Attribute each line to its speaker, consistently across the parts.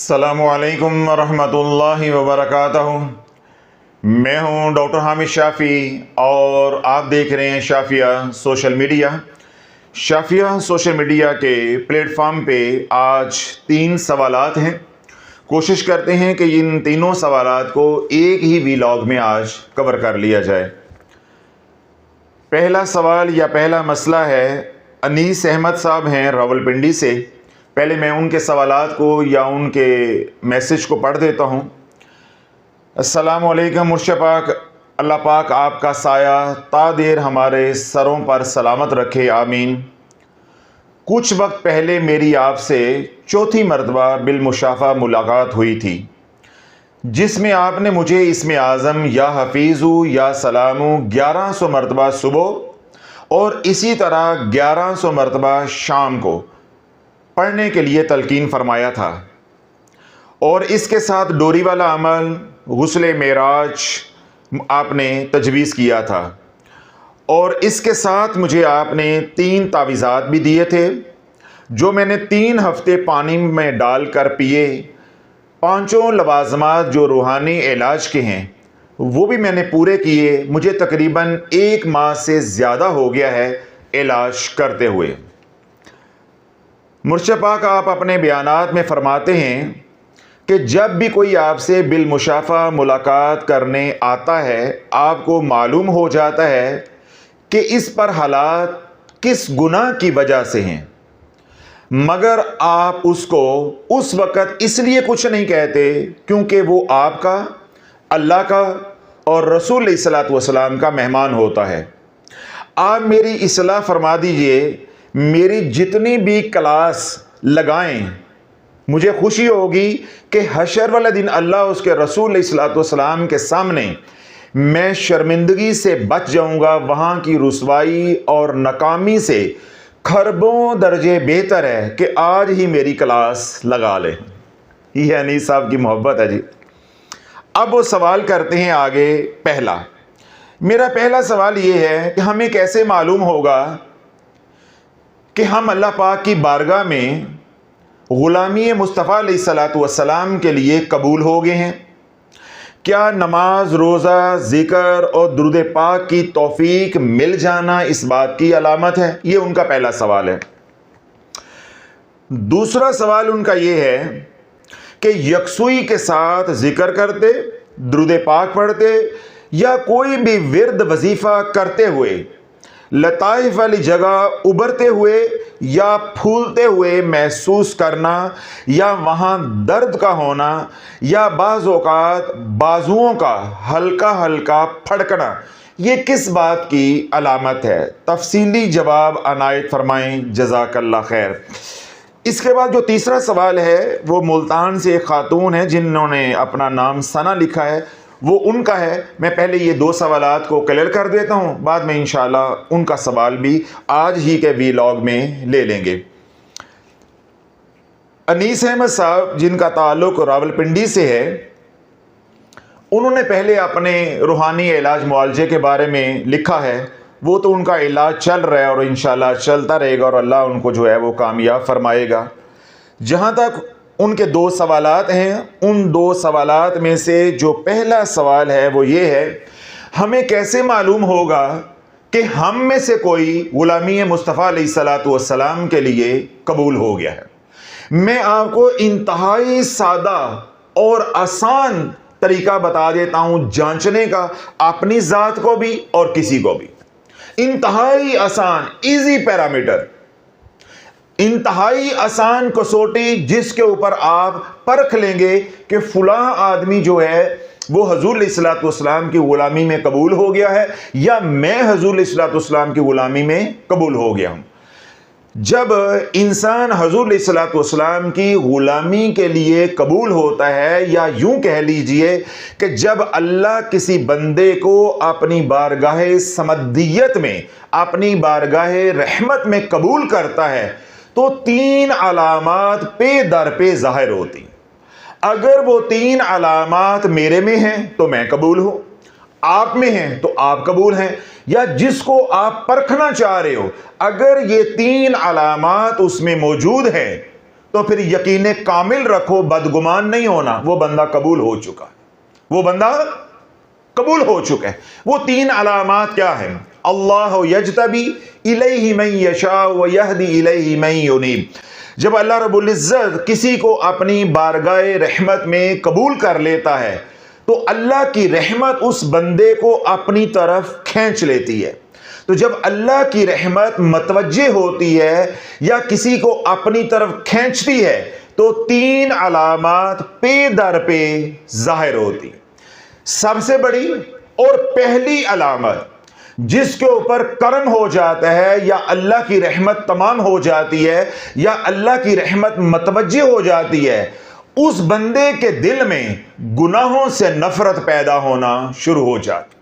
Speaker 1: अस्सलामु अलैकुम वरहमतुल्लाहि वबरकातुहू। मैं हूं डॉक्टर हामिद शाफ़ी और आप देख रहे हैं Shafia social media. Shafia social media के प्लेटफॉर्म पे आज 3 सवालात हैं। कोशिश करते हैं कि इन तीनों सवालात को एक ही वीलॉग में आज कवर कर लिया जाए। पहला सवाल या पहला मसला है, अनीस अहमद साहब हैं रावलपिंडी से। पहले मैं उनके सवालात को या उनके मैसेज को पढ़ देता हूँ। अस्सलामु अलैकुम मुर्शिद पाक, अल्लाह पाक आपका साया ता देर हमारे सरों पर सलामत रखे, आमीन। कुछ वक्त पहले मेरी आपसे चौथी मरतबा बिलमुशाफा मुलाकात हुई थी, जिसमें आपने मुझे इसमें आज़म या हफीज़ू या सलामू 1100 मरतबा सुबह और इसी तरह 1100 मरतबा शाम को पढ़ने के लिए तलकीन फरमाया था, और इसके साथ डोरी वाला अमल गुस्ले मेराज आपने तजवीज़ किया था, और इसके साथ मुझे आपने 3 तावीज़ात भी दिए थे जो मैंने 3 हफ्ते पानी में डालकर पिए। 5 लवाज़मात जो रूहानी इलाज के हैं वो भी मैंने पूरे किए। मुझे तकरीबन 1 माह से ज़्यादा हो गया है इलाज करते हुए। मुर्शिद पाक आप अपने बयानात में फरमाते हैं कि जब भी कोई आपसे बिलमुशाफा मुलाकात करने आता है, आपको मालूम हो जाता है कि इस पर हालात किस गुनाह की वजह से हैं, मगर आप उसको उस वक़्त इसलिए कुछ नहीं कहते क्योंकि वो आपका, अल्लाह का और रसूल अलैहिस्सलातु वस्सलाम का मेहमान होता है। आप मेरी इस्लाह फरमा दीजिए, मेरी जितनी भी क्लास लगाएं, मुझे खुशी होगी कि हशर वाले दिन अल्लाह उसके रसूल अलैहिस्सलातु वस्सलाम के सामने मैं शर्मिंदगी से बच जाऊंगा। वहाँ की रुसवाई और नाकामी से खरबों दर्जे बेहतर है कि आज ही मेरी क्लास लगा लें। ये अनीस साहब की मोहब्बत है जी। अब वो सवाल करते हैं आगे। मेरा पहला सवाल ये है कि हमें कैसे मालूम होगा कि हम अल्लाह पाक की बारगाह में ग़ुलामी मुस्तफ़ा अलैहिस्सलातु वस्सलाम के लिए कबूल हो गए हैं? क्या नमाज, रोज़ा, ज़िक्र और दुरूद पाक की तौफीक मिल जाना इस बात की अलामत है? ये उनका पहला सवाल है। दूसरा सवाल उनका ये है कि यकसुई के साथ ज़िक्र करते, दुरूद पाक पढ़ते या कोई भी विर्द वजीफ़ा करते हुए लताइफ वाली जगह उभरते हुए या फूलते हुए महसूस करना, या वहाँ दर्द का होना, या बाज़ औक़ात बाजुओं का हल्का हल्का फड़कना, ये किस बात की अलामत है? तफसीली जवाब अनायत फरमाएं, जज़ाकल्लाह खैर। इसके बाद जो तीसरा सवाल है वो मुल्तान से एक खातून है जिन्होंने अपना नाम सना लिखा है, वो उनका है। मैं पहले ये 2 सवालात को क्लियर कर देता हूँ, बाद में इंशाल्लाह उनका सवाल भी आज ही के वीलॉग में ले लेंगे। अनीस अहमद साहब जिनका ताल्लुक़ रावलपिंडी से है, उन्होंने पहले अपने रूहानी इलाज मुआलजे के बारे में लिखा है। वो तो उनका इलाज चल रहा है और इंशाल्लाह चलता रहेगा और अल्लाह उनको जो है वो कामयाब फरमाएगा। जहाँ तक उनके 2 सवालात हैं, उन 2 सवालात में से जो पहला सवाल है वो ये है, हमें कैसे मालूम होगा कि हम में से कोई ग़ुलामी मुस्तफ़ा अलैहिस्सलातु वस्सलाम के लिए कबूल हो गया है? मैं आपको इंतहाई सादा और आसान तरीका बता देता हूँ जांचने का, अपनी ज़ात को भी और किसी को भी। इंतहाई आसान, इजी पैरामीटर, इंतहाई आसान कसौटी जिसके ऊपर आप परख लेंगे कि फलां आदमी जो है वो हजूर अलैहिस्सलातु वस्सलाम की ग़ुलामी में कबूल हो गया है या मैं हजूर अलैहिस्सलातु वस्सलाम की ग़ुलामी में कबूल हो गया हूँ। जब इंसान हजूर अलैहिस्सलातु वस्सलाम की ग़ुलामी के लिए कबूल होता है, या यूं कह लीजिए कि जब अल्लाह किसी बंदे को अपनी बारगाह समदियत में, अपनी बारगाह रहमत में कबूल करता है, तो 3 अलामात पे दर पे ज़ाहिर होती। अगर वो 3 अलामात मेरे में हैं तो मैं कबूल हूँ, आप में हैं तो आप कबूल हैं, या जिसको आप परखना चाह रहे हो अगर ये 3 अलामात उसमें मौजूद हैं तो फिर यकीन कामिल रखो, बदगुमान नहीं होना, वो बंदा कबूल हो चुका है, वो बंदा कबूल हो चुका है। वो 3 अलामात क्या है? अल्लाह यजतबी इलैहि मन यशा व यहदी इलैहि मन युनीब। जब अल्लाह रब्बुल इज्जत किसी को अपनी बारगाह रहमत में कबूल कर लेता है तो अल्लाह की रहमत उस बंदे को अपनी तरफ खींच लेती है। तो जब अल्लाह की रहमत मतवज्जे होती है या किसी को अपनी तरफ खींचती है तो 3 अलामात पे दर पे जाहिर होती। सबसे बड़ी और पहली अलामत जिसके ऊपर करम हो जाता है या अल्लाह की रहमत तमाम हो जाती है या अल्लाह की रहमत मतवज्जे हो जाती है, उस बंदे के दिल में गुनाहों से नफरत पैदा होना शुरू हो जाती।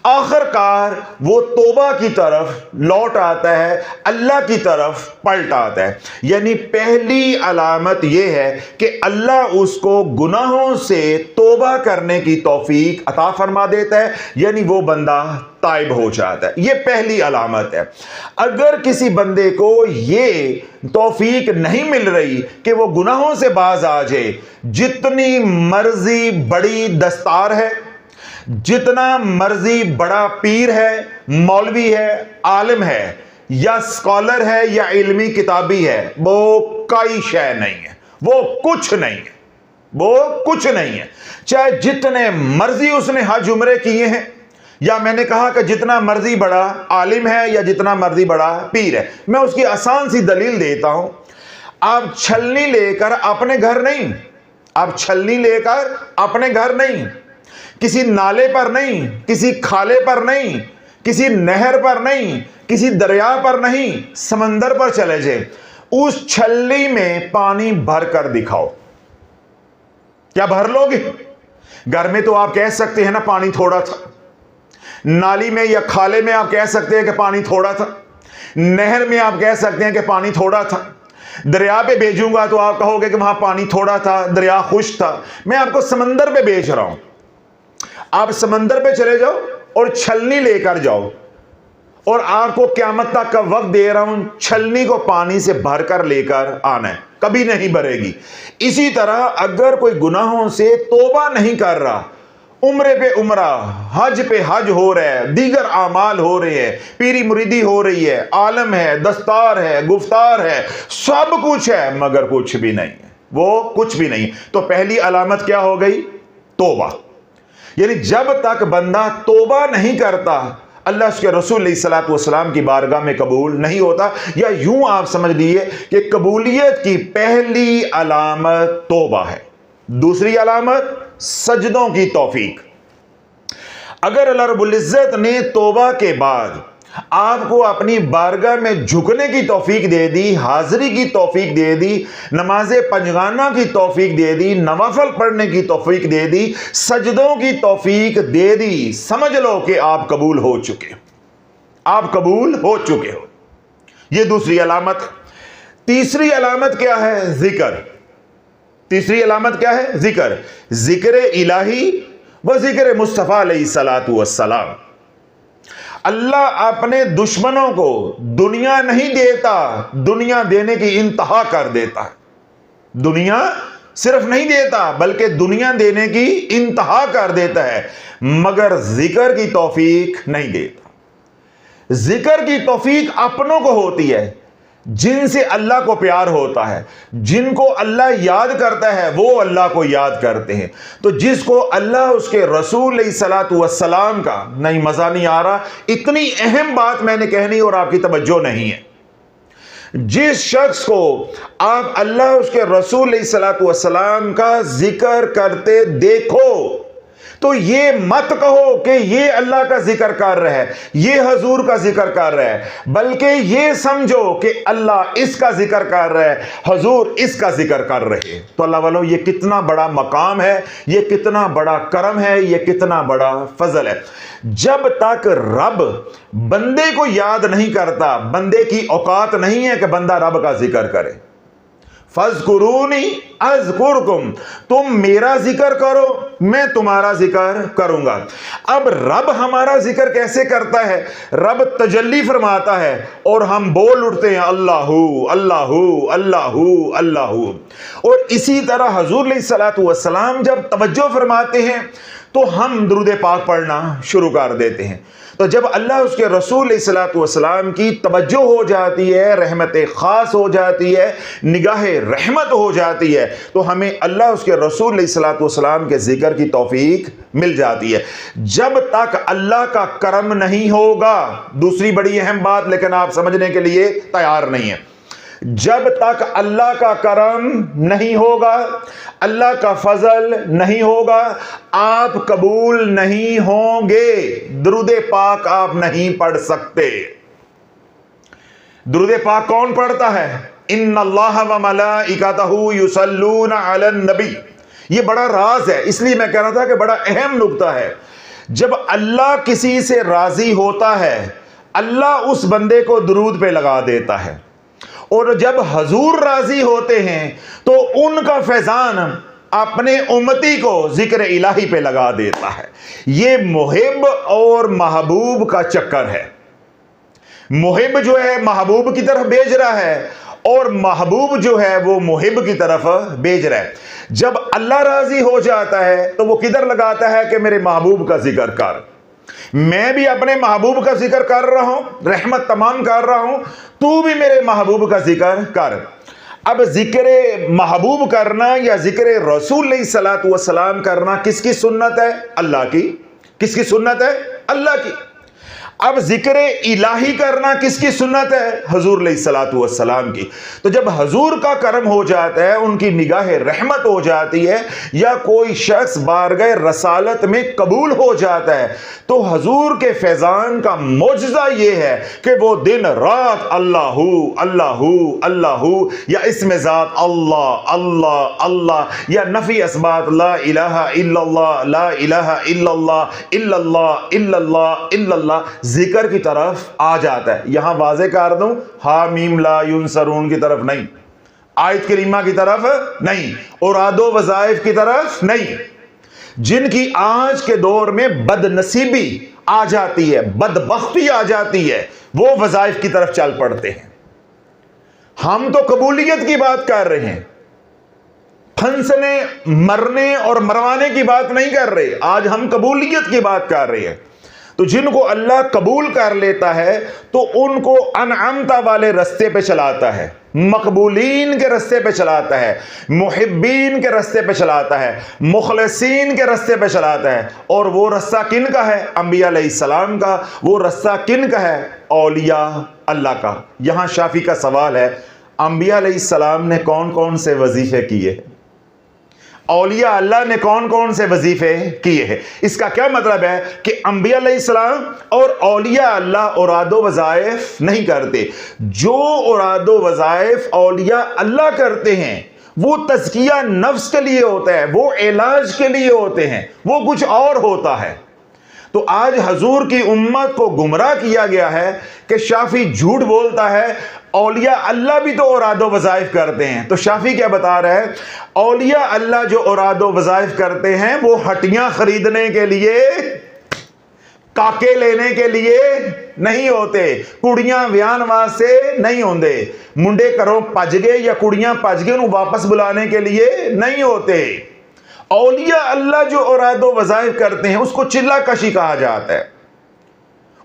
Speaker 1: आखिरकार वो तौबा की तरफ लौट आता है, अल्लाह की तरफ पलट आता है। यानी पहली अलामत यह है कि अल्लाह उसको गुनाहों से तौबा करने की तौफीक अता फरमा देता है, यानी वो बंदा ताइब हो जाता है। ये पहली अलामत है। अगर किसी बंदे को ये तौफीक नहीं मिल रही कि वो गुनाहों से बाज आ जाए, जितनी मर्जी बड़ी दस्तार है, जितना मर्जी बड़ा पीर है, मौलवी है, आलिम है या स्कॉलर है या इल्मी किताबी है, वो कोई शय नहीं है, वो कुछ नहीं है, वो कुछ नहीं है। चाहे जितने मर्जी उसने हज उम्रे किए हैं, या मैंने कहा कि जितना मर्जी बड़ा आलिम है या जितना मर्जी बड़ा पीर है। मैं उसकी आसान सी दलील देता हूं। आप छलनी लेकर अपने घर नहीं, आप छलनी लेकर अपने घर नहीं, किसी नाले पर नहीं, किसी खाले पर नहीं, किसी नहर पर नहीं, किसी दरिया पर नहीं, समंदर पर चले जाए, उस छलनी में पानी भर कर दिखाओ, क्या भर लोगे? घर में तो आप कह सकते हैं ना पानी थोड़ा था, नाली में या खाले में आप कह सकते हैं कि पानी थोड़ा था, नहर में आप कह सकते हैं कि पानी थोड़ा था, दरिया पे भेजूंगा तो आप कहोगे कि वहां पानी थोड़ा था, दरिया खुश था। मैं आपको समंदर पे भेज रहा हूं, आप समंदर पे चले जाओ और छलनी लेकर जाओ, और आपको क़यामत तक का वक्त दे रहा हूं, छलनी को पानी से भरकर लेकर आना है, कभी नहीं भरेगी। इसी तरह अगर कोई गुनाहों से तौबा नहीं कर रहा, उम्रे पे उम्रा, हज पे हज हो रहा है, दीगर आमाल हो रहे हैं, पीरी मुरीदी हो रही है, आलम है, दस्तार है, गुफ्तार है, सब कुछ है, मगर कुछ भी नहीं है, वो कुछ भी नहीं। तो पहली अलामत क्या हो गई? तौबा। यानी जब तक बंदा तौबा नहीं करता, अल्लाह उसके रसूल अलैहिस्सलातु वस्सलाम की बारगाह में कबूल नहीं होता। या यूं आप समझ लीजिए कि कबूलियत की पहली अलामत तौबा है। दूसरी अलामत सजदों की तौफीक। अगर अल्लाह रब्बुल इज्जत ने तौबा के बाद आपको अपनी बारगाह में झुकने की तौफीक दे दी, हाजिरी की तौफीक दे दी, नमाज़े पंजगाना की तौफीक दे दी, नवाफल पढ़ने की तौफीक दे दी, सजदों की तौफीक दे दी, समझ लो कि आप कबूल हो चुके, आप कबूल हो चुके हो। यह दूसरी अलामत। तीसरी अलामत क्या है? जिक्र। तीसरी अलामत क्या है? जिक्र। जिक्र इलाही व जिक्र मुस्तफ़ा अलैहिस्सलातु वस्सलाम। अल्लाह अपने दुश्मनों को दुनिया नहीं देता, दुनिया देने की इंतहा कर देता है। दुनिया सिर्फ नहीं देता बल्कि दुनिया देने की इंतहा कर देता है, मगर जिक्र की तौफीक नहीं देता। जिक्र की तौफीक अपनों को होती है जिनसे अल्लाह को प्यार होता है, जिनको अल्लाह याद करता है वो अल्लाह को याद करते हैं। तो जिसको अल्लाह उसके रसूल अलैहिस्सलातु वस्सलाम का, नहीं मजा नहीं आ रहा, इतनी अहम बात मैंने कहनी और आपकी तवज्जो नहीं है, जिस शख्स को आप अल्लाह उसके रसूल अलैहिस्सलातु वस्सलाम का जिक्र करते देखो तो ये मत कहो कि ये अल्लाह का जिक्र कर रहा है, ये हजूर का जिक्र कर रहा है, बल्कि ये समझो कि अल्लाह इसका जिक्र कर रहा है, हजूर इसका जिक्र कर रहे हैं। तो अल्लाह वालों, ये कितना बड़ा मकाम है, ये कितना बड़ा करम है, ये कितना बड़ा फजल है। जब तक रब बंदे को याद नहीं करता, बंदे की औकात नहीं है कि बंदा रब का जिक्र करे। फज़कुरूनी अज़कुरकुम, तुम मेरा जिक्र करो मैं तुम्हारा जिक्र करूंगा। अब रब हमारा जिक्र कैसे करता है? रब तजल्ली फरमाता है और हम बोल उठते हैं अल्लाहू अल्लाहू अल्लाहू अल्लाहू। और इसी तरह हुज़ूर अलैहिस्सलातु वस्सलाम जब तवज्जो फरमाते हैं तो हम दुरूद पाक पढ़ना शुरू कर देते हैं। तो जब अल्लाह उसके रसूल अलैहिस्सलातु वस्सलाम की तवज्जो हो जाती है, रहमत ख़ास हो जाती है, निगाह रहमत हो जाती है, तो हमें अल्लाह उसके रसूल अलैहिस्सलातु वस्सलाम के ज़िक्र की तौफीक मिल जाती है। जब तक अल्लाह का करम नहीं होगा, दूसरी बड़ी अहम बात, लेकिन आप समझने के लिए तैयार नहीं है, जब तक अल्लाह का करम नहीं होगा, अल्लाह का फजल नहीं होगा, आप कबूल नहीं होंगे, दुरूद पाक आप नहीं पढ़ सकते। दुरूद पाक कौन पढ़ता है? इन्नल्लाह व मलाइकतहू युसल्लूना अलन नबी। ये बड़ा राज है, इसलिए मैं कह रहा था कि बड़ा अहम नुक्ता है। जब अल्लाह किसी से राजी होता है, अल्लाह उस बंदे को दुरूद पे लगा देता है, और जब हजूर राजी होते हैं तो उनका फैजान अपने उम्मती को जिक्र इलाही पे लगा देता है। ये मुहिब और महबूब का चक्कर है। मुहिब जो है महबूब की तरफ भेज रहा है, और महबूब जो है वो मुहिब की तरफ भेज रहा है। जब अल्लाह राजी हो जाता है तो वो किधर लगाता है कि मेरे महबूब का जिक्र कर। मैं भी अपने महबूब का जिक्र कर रहा हूं, रहमत तमाम कर रहा हूं, तू भी मेरे महबूब का जिक्र कर। अब जिक्र महबूब करना या जिक्र रसूल अलैहिस्सलातु वस्सलाम करना किसकी सुन्नत है? अल्लाह की। किसकी सुन्नत है? अल्लाह की। अब जिक्र इलाही करना किसकी सुन्नत है? हुजूर अलैहिस्सलातु वस्सलाम की। तो जब हुजूर का करम हो जाता है, उनकी निगाह रहमत हो जाती है, या कोई शख्स बारगाह रसालत में कबूल हो जाता है, तो हुजूर के फैजान का मौजज़ा ये है कि वो दिन रात अल्लाहू अल्लाहू अल्लाहू, या इसमें ज़ात अल्लाह अल्लाह अल्लाह, या नफ़ी असबात ला इलाहा इल्लल्लाह ला इलाहा इल्लल्लाह इल्लल्लाह इल्लल्लाह इल्लल्लाह जिक्र की तरफ आ जाता है। यहां वाज़े कर दूं, हामीम ला युनसरून की तरफ नहीं, आयत करीमा की तरफ नहीं, और आदो वज़ाइफ की तरफ नहीं। जिनकी आज के दौर में बदनसीबी आ जाती है, बदबख्ती आ जाती है, वो वज़ाइफ की तरफ चल पड़ते हैं। हम तो कबूलियत की बात कर रहे हैं, फंसने मरने और मरवाने की बात नहीं कर रहे। आज हम कबूलियत की बात कर रहे हैं। तो जिनको अल्लाह कबूल कर लेता है तो उनको अनअमता वाले रास्ते पे चलाता है, मकबूलीन के रास्ते पे चलाता है, मुहिब्बीन के रास्ते पे चलाता है, मुखलसीन के रास्ते पे चलाता है। और वो रास्ता किन का है? अंबिया अलैहिस्सलाम का। वो रास्ता किन का है? औलिया अल्लाह का। यहाँ शाफी का सवाल है, अंबिया अलैहिस्सलाम ने कौन कौन से वजीफे किए? औलिया अल्लाह ने कौन कौन से वजीफे किए हैं? इसका क्या मतलब है कि अंबिया अलैहिस्सलाम और औलिया अल्लाह औरादो वज़ाइफ नहीं करते। जो औरादो वज़ाइफ औलिया अल्लाह करते हैं वो तज़किया नफ्स के लिए होता है, वो इलाज के लिए होते हैं, वो कुछ और होता है। तो आज हजूर की उम्मत को गुमराह किया गया है कि शाफी झूठ बोलता है, औलिया अल्लाह भी तो औरादो वज़ाइफ करते हैं। तो शाफी क्या बता रहा है? औलिया अल्लाह जो औरादो वज़ाइफ करते हैं वो हटियां खरीदने के लिए, काके लेने के लिए नहीं होते, कुड़ियां व्यान वास्ते नहीं होंगे, मुंडे घरों भज गए या कुड़ियां भज गए उन्हें वापस बुलाने के लिए नहीं होते। औलिया अल्लाह जो औरादो वज़ाइफ करते हैं उसको चिल्ला कशी कहा जाता है,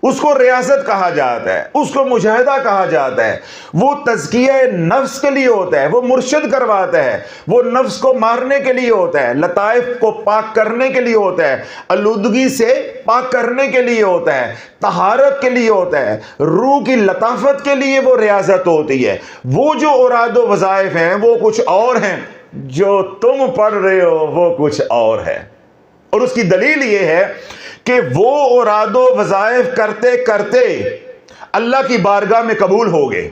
Speaker 1: उसको रियासत कहा जाता है, उसको मुजाहिदा कहा जाता है। वो तज़किया नफ्स के लिए होता है, वो मुर्शिद करवाता है, वो नफ्स को मारने के लिए होता है, लताइफ को पाक करने के लिए होता है, आलूदगी से पाक करने के लिए होता है, तहारत के लिए होता है, रूह की लताफत के लिए वो रियासत होती है। वो जो औरादो वज़ाइफ हैं वो कुछ और हैं, जो तुम पढ़ रहे हो वो कुछ और है। और उसकी दलील ये है कि वो औरादो वज़ाइफ करते करते अल्लाह की बारगाह में कबूल हो गए,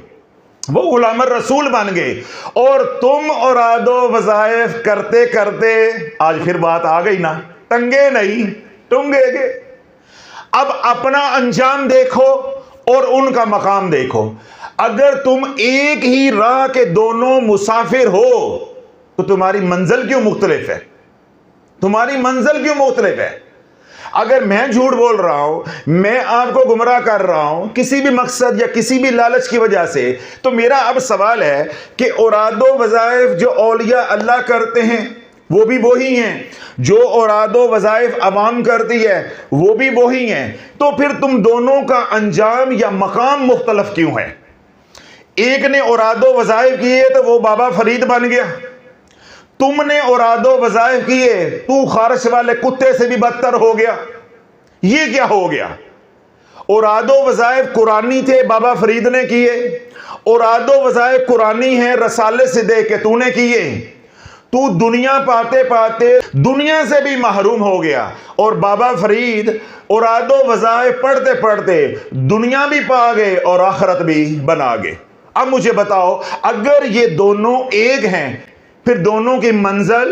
Speaker 1: वो गुलाम रसूल बन गए। और तुम औरादो वज़ाइफ करते करते, आज फिर बात आ गई ना, टंगे नहीं टूंगेगे। अब अपना अंजाम देखो और उनका मकाम देखो। اگر تم ایک ہی راہ کے دونوں مسافر ہو تو تمہاری منزل کیوں مختلف ہے؟ تمہاری منزل کیوں مختلف ہے؟ اگر میں جھوٹ بول رہا ہوں، میں آپ کو گمراہ کر رہا ہوں کسی بھی مقصد یا کسی بھی لالچ کی وجہ سے، تو میرا اب سوال ہے کہ اوراد و وظائف جو اولیاء اللہ کرتے ہیں وہ بھی وہی ہیں، جو اوراد و وظائف عوام کرتی ہے وہ بھی وہی ہیں، تو پھر تم دونوں کا انجام یا مقام مختلف کیوں ہے؟ ایک نے اوراد و وظائف کیے تو وہ بابا فرید بن گیا، تم نے اوراد و وظائف کیے تو خارش والے کتے سے بھی بدتر ہو گیا۔ یہ کیا ہو گیا؟ اوراد و وظائف قرآنی تھے، بابا فرید نے کیے، اوراد و وظائف قرآنی ہیں، رسالے سے دیکھ کے تو نے کیے، تو دنیا پاتے پاتے دنیا سے بھی محروم ہو گیا، اور بابا فرید اوراد و وظائف پڑھتے پڑھتے دنیا بھی پا گئے اور آخرت بھی بنا گئے۔ اب مجھے بتاؤ، اگر یہ دونوں ایک ہیں پھر دونوں کی منزل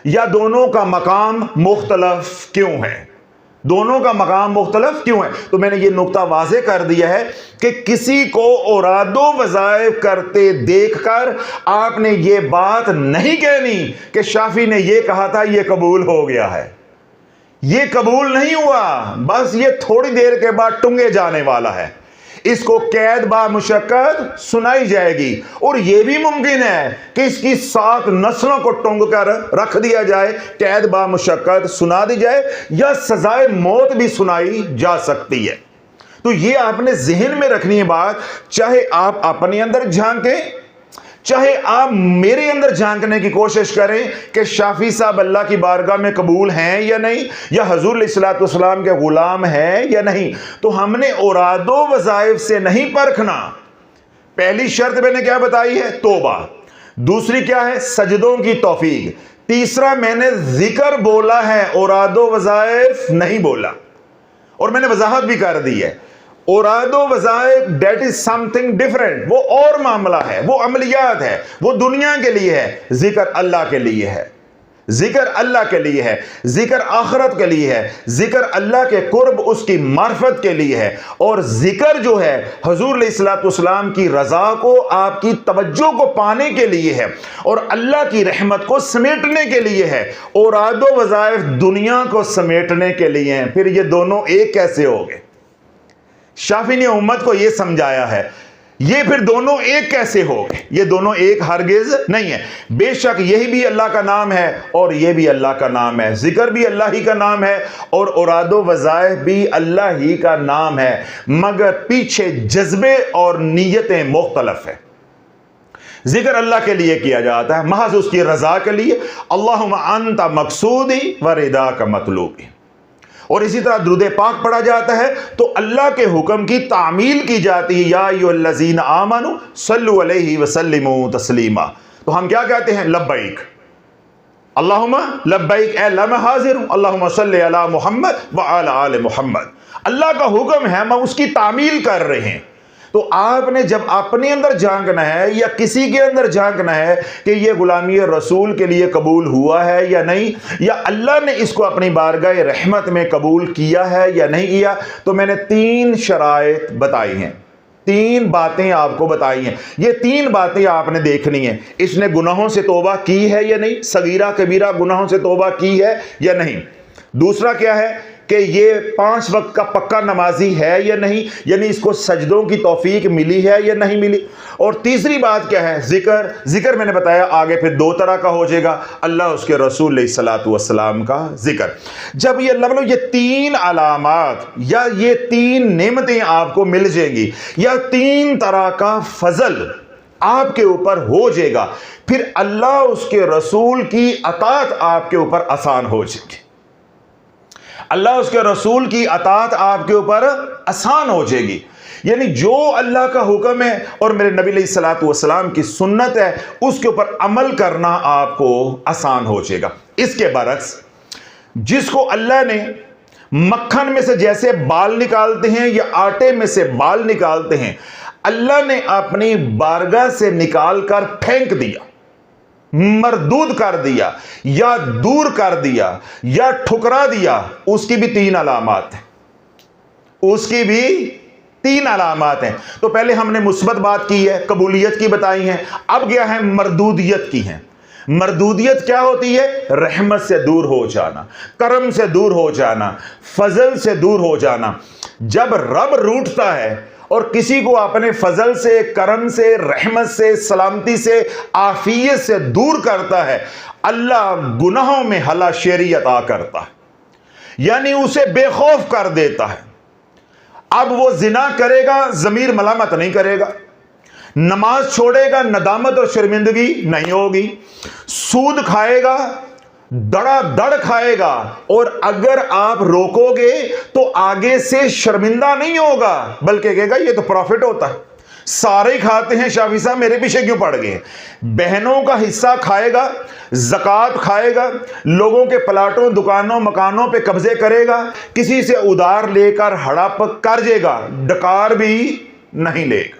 Speaker 1: یا دونوں کا مقام مختلف کیوں ہے؟ دونوں کا مقام مختلف کیوں ہے؟ تو میں نے یہ نقطہ واضح کر دیا ہے کہ کسی کو اوراد و وظائف کرتے دیکھ کر آپ نے یہ بات نہیں کہنی کہ شافعی نے یہ کہا تھا یہ قبول ہو گیا ہے۔ یہ قبول نہیں ہوا، بس یہ تھوڑی دیر کے بعد ٹنگے جانے والا ہے، اس کو قید با مشقت سنائی جائے گی، اور یہ بھی ممکن ہے کہ اس کی 7 نسلوں کو ٹنگ کر رکھ دیا جائے، قید با مشقت سنا دی جائے، یا سزائے موت بھی سنائی جا سکتی ہے۔ تو یہ آپ نے ذہن میں رکھنی ہے بات، چاہے آپ اپنے اندر جھانکیں، چاہے آپ میرے اندر جھانکنے کی کوشش کریں کہ شافعی صاحب اللہ کی بارگاہ میں قبول ہیں یا نہیں، یا حضور علیہ الصلوۃ والسلام کے غلام ہیں یا نہیں، تو ہم نے اوراد و وظائف سے نہیں پرکھنا۔ پہلی شرط میں نے کیا بتائی ہے؟ توبہ۔ دوسری کیا ہے؟ سجدوں کی توفیق۔ تیسرا میں نے ذکر بولا ہے، اوراد و وظائف نہیں بولا، اور میں نے وضاحت بھی کر دی ہے۔ اوراد و وظائف that is some thing different, وہ اور معاملہ ہے، وہ عملیات ہے، وہ دنیا کے لیے ہے، ذکر اللہ کے لیے ہے، ذکر اللہ کے لیے ہے، ذکر آخرت کے لیے ہے، ذکر اللہ کے قرب اس کی معرفت کے لیے ہے، اور ذکر جو ہے حضور علیہ الصلوۃ والسلام کی رضا کو، آپ کی توجہ کو پانے کے لیے ہے، اور اللہ کی رحمت کو سمیٹنے کے لیے ہے۔ اوراد و وظائف دنیا کو سمیٹنے کے لیے ہیں، پھر یہ دونوں ایک کیسے ہو گئے؟ شافعی نے امت کو یہ سمجھایا ہے، یہ پھر دونوں ایک کیسے ہو گئے؟ یہ دونوں ایک ہرگز نہیں ہے۔ بے شک یہی بھی اللہ کا نام ہے اور یہ بھی اللہ کا نام ہے، ذکر بھی اللہ ہی کا نام ہے اور اوراد و وظائف بھی اللہ ہی کا نام ہے، مگر پیچھے جذبے اور نیتیں مختلف ہیں۔ ذکر اللہ کے لیے کیا جاتا ہے، محض اس کی رضا کے لیے، اللہم انت مقصودی و رضاک مطلوبی، اور اسی طرح درود پاک پڑھا جاتا ہے تو اللہ کے حکم کی تعمیل کی جاتی ہے، یا ایھا الذین آمنوا صلوا علیہ وسلموا تسلیما۔ تو ہم کیا کہتے ہیں؟ لبیک اللہم لبیک، اے اللہ میں حاضر ہوں، اللہم صلی علی محمد وعلی آل محمد۔ اللہ کا حکم ہے، ہم اس کی تعمیل کر رہے ہیں۔ تو آپ نے جب اپنے اندر جھانکنا ہے یا کسی کے اندر جھانکنا ہے کہ یہ غلامی رسول کے لیے قبول ہوا ہے یا نہیں، یا اللہ نے اس کو اپنی بارگاہ رحمت میں قبول کیا ہے یا نہیں کیا، تو میں نے 3 شرائط بتائی ہیں، 3 باتیں آپ کو بتائی ہیں۔ یہ 3 باتیں آپ نے دیکھنی ہیں، اس نے گناہوں سے توبہ کی ہے یا نہیں، صغیرہ کبیرہ گناہوں سے توبہ کی ہے یا نہیں۔ دوسرا کیا ہے کہ یہ 5 وقت کا پکا نمازی ہے یا نہیں، یعنی اس کو سجدوں کی توفیق ملی ہے یا نہیں ملی۔ اور تیسری بات کیا ہے؟ ذکر میں نے بتایا آگے پھر 2 طرح کا ہو جائے گا، اللہ اس کے رسول علیہ الصلوۃ والسلام کا ذکر۔ جب یہ اللہ یہ 3 علامات یا یہ 3 نعمتیں آپ کو مل جائیں گی، یا 3 طرح کا فضل آپ کے اوپر ہو جائے گا، پھر اللہ اس کے رسول کی اطاعت آپ کے اوپر آسان ہو جائے گی، اللہ اس کے رسول کی اطاعت آپ کے اوپر آسان ہو جائے گی، یعنی جو اللہ کا حکم ہے اور میرے نبی علیہ الصلوۃ والسلام کی سنت ہے اس کے اوپر عمل کرنا آپ کو آسان ہو جائے گا۔ اس کے برعکس جس کو اللہ نے مکھن میں سے جیسے بال نکالتے ہیں یا آٹے میں سے بال نکالتے ہیں، اللہ نے اپنی بارگاہ سے نکال کر پھینک دیا، مردود کر دیا یا دور کر دیا یا ٹھکرا دیا، اس کی بھی 3 علامات ہیں، اس کی بھی تین علامات ہیں. تو پہلے ہم نے مثبت بات کی ہے، قبولیت کی بتائی ہیں. اب کیا ہے؟ مردودیت کی ہیں. مردودیت کیا ہوتی ہے؟ رحمت سے دور ہو جانا، کرم سے دور ہو جانا، فضل سے دور ہو جانا. جب رب روٹھتا ہے اور کسی کو اپنے فضل سے، کرم سے، رحمت سے، سلامتی سے، عافیت سے دور کرتا ہے، اللہ گناہوں میں ہلا شیری عطا کرتا ہے، یعنی اسے بے خوف کر دیتا ہے. اب وہ زنا کرے گا، ضمیر ملامت نہیں کرے گا. نماز چھوڑے گا، ندامت اور شرمندگی نہیں ہوگی. سود کھائے گا، دڑا دڑ کھائے گا، اور اگر آپ روکو گے تو آگے سے شرمندہ نہیں ہوگا، بلکہ کہے گا یہ تو پروفٹ ہوتا ہے، سارے ہی کھاتے ہیں، شافی صاحب میرے پیچھے کیوں پڑ گئے. بہنوں کا حصہ کھائے گا، زکوٰۃ کھائے گا، لوگوں کے پلاٹوں، دکانوں، مکانوں پہ قبضے کرے گا، کسی سے ادھار لے کر ہڑپ کر جے گا، ڈکار بھی نہیں لے گا.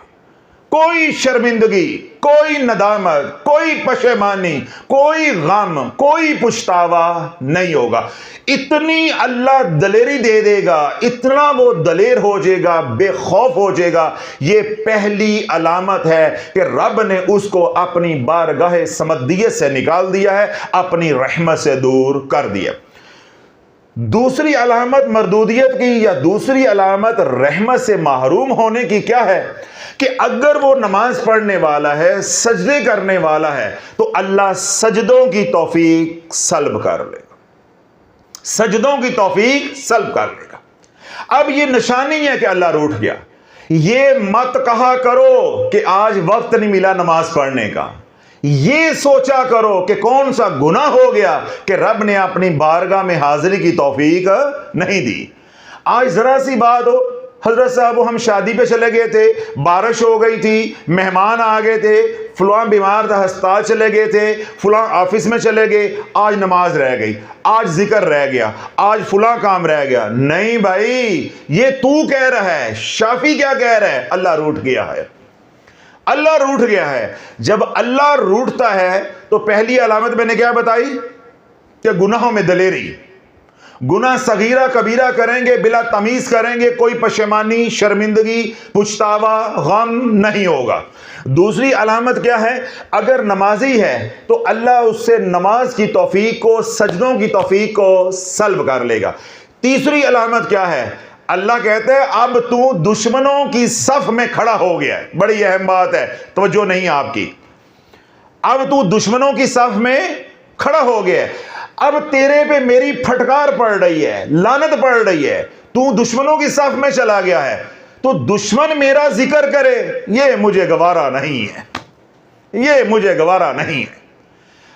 Speaker 1: کوئی شرمندگی، کوئی ندامت، کوئی پشیمانی، کوئی غم، کوئی پچھتاوا نہیں ہوگا. اتنی اللہ دلیری دے دے گا، اتنا وہ دلیر ہو جائے گا، بے خوف ہو جائے گا. یہ پہلی علامت ہے کہ رب نے اس کو اپنی بارگاہ صمدیت سے نکال دیا ہے، اپنی رحمت سے دور کر دیا. دوسری علامت مردودیت کی یا دوسری علامت رحمت سے محروم ہونے کی کیا ہے؟ کہ اگر وہ نماز پڑھنے والا ہے، سجدے کرنے والا ہے، تو اللہ سجدوں کی توفیق سلب کر لے گا. سجدوں کی توفیق سلب کر لے گا. اب یہ نشانی ہے کہ اللہ روٹھ گیا. یہ مت کہا کرو کہ آج وقت نہیں ملا نماز پڑھنے کا. یہ سوچا کرو کہ کون سا گناہ ہو گیا کہ رب نے اپنی بارگاہ میں حاضری کی توفیق نہیں دی. آج ذرا سی بات ہو، حضرت صاحب ہم شادی پہ چلے گئے تھے، بارش ہو گئی تھی، مہمان آ گئے تھے، فلاں بیمار تھا، ہسپتال چلے گئے تھے، فلاں آفس میں چلے گئے، آج نماز رہ گئی، آج ذکر رہ گیا، آج فلاں کام رہ گیا. نہیں بھائی، یہ تو کہہ رہا ہے. شافی کیا کہہ رہا ہے؟ اللہ روٹھ گیا ہے. اللہ روٹھ گیا ہے. جب اللہ روٹھتا ہے تو پہلی علامت میں نے کیا بتائی؟ کہ گناہوں میں دلیری. گناہ صغیرہ کبیرہ کریں گے، بلا تمیز کریں گے، کوئی پشیمانی، شرمندگی، پچھتاوا، غم نہیں ہوگا. دوسری علامت کیا ہے؟ اگر نمازی ہے تو اللہ اس سے نماز کی توفیق کو، سجدوں کی توفیق کو سلب کر لے گا. تیسری علامت کیا ہے؟ اللہ کہتے ہیں اب تو دشمنوں کی صف میں کھڑا ہو گیا ہے. بڑی اہم بات ہے، توجہ نہیں آپ کی. اب تو دشمنوں کی صف میں کھڑا ہو گیا ہے. اب تیرے پہ میری پھٹکار پڑ رہی ہے، لعنت پڑ رہی ہے، تو دشمنوں کی صف میں چلا گیا ہے. تو دشمن میرا ذکر کرے، یہ مجھے گوارا نہیں ہے، یہ مجھے گوارا نہیں ہے.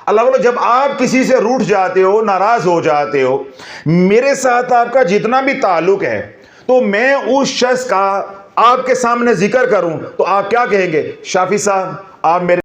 Speaker 1: اللہ بولو جب آپ کسی سے روٹھ جاتے ہو، ناراض ہو جاتے ہو، میرے ساتھ آپ کا جتنا بھی تعلق ہے، تو میں اس شخص کا آپ کے سامنے ذکر کروں تو آپ کیا کہیں گے؟ شافی صاحب آپ میرے